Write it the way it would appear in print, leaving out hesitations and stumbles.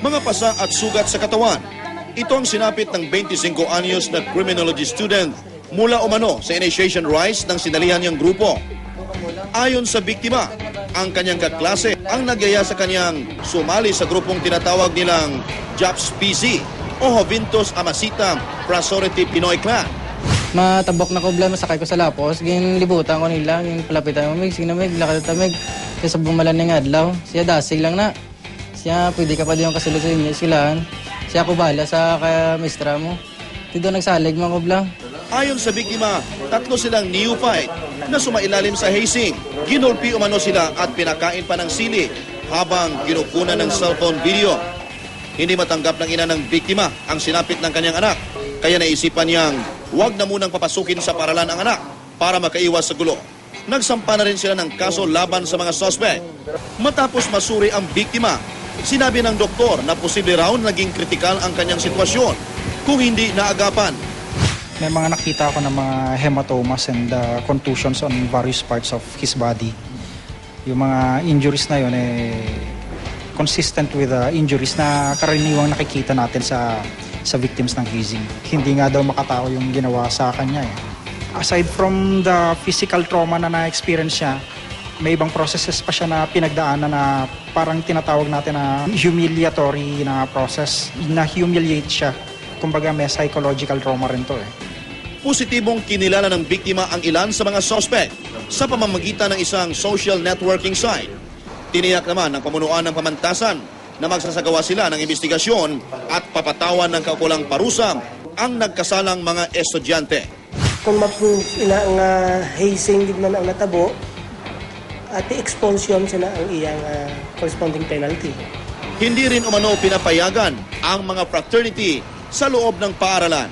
mga pasa at sugat sa katawan. Ito ang sinapit ng 25 anyos na criminology student mula umano sa initiation rites ng sinalihan niyang grupo. Ayon sa biktima, ang kanyang kaklase ang nagyaya sa kanyang sumali sa grupong tinatawag nilang JAPS PZ o Jovintos Amasita Prasority Pinoy Clan. Matabok na ko bla, masakay ko sa lapos, ginlibutan ko nila, palapitan mo, sige na lakad tamig, kasi bumalan ng adlaw, siya dasig lang na. Siya, pwede ka pa din yung kasulod sa inyo, silaan. Siya ko bala sa mistra mo. Dito nagsalig mga kublang. Ayon sa biktima, 3 silang neophyte na sumailalim sa hazing. Ginulpi umano sila at pinakain pa ng sili habang ginukunan ng cellphone video. Hindi matanggap ng ina ng biktima ang sinapit ng kanyang anak. Kaya naisipan niyang huwag na munang papasukin sa paralan ang anak para makaiwas sa gulo. Nagsampa na rin sila ng kaso laban sa mga suspect. Matapos masuri ang biktima, sinabi ng doktor na posible raw naging kritikal ang kanyang sitwasyon kung hindi naagapan. May mga nakita ako ng mga hematomas and contusions on various parts of his body. Yung mga injuries na yun consistent with injuries na karaniwang nakikita natin sa victims ng hazing. Hindi nga daw makatao yung ginawa sa kanya. Aside from the physical trauma na na-experience siya, may ibang processes pa siya na pinagdaanan na parang tinatawag natin na humiliatory na process. Na-humiliate siya. Kumbaga may psychological trauma rin to. Positibong kinilala ng biktima ang ilan sa mga suspect sa pamamagitan ng isang social networking site. Tiniyak naman ng pamunuan ng pamantasan na magsasagawa sila ng investigasyon at papatawan ng kaukulang parusa ang nagkasalang mga estudyante. Kung ma-prove ina nga hazing gid man ang natabo at expulsion sila ang iyang corresponding penalty. Hindi rin umano pinapayagan ang mga fraternity sa loob ng paaralan.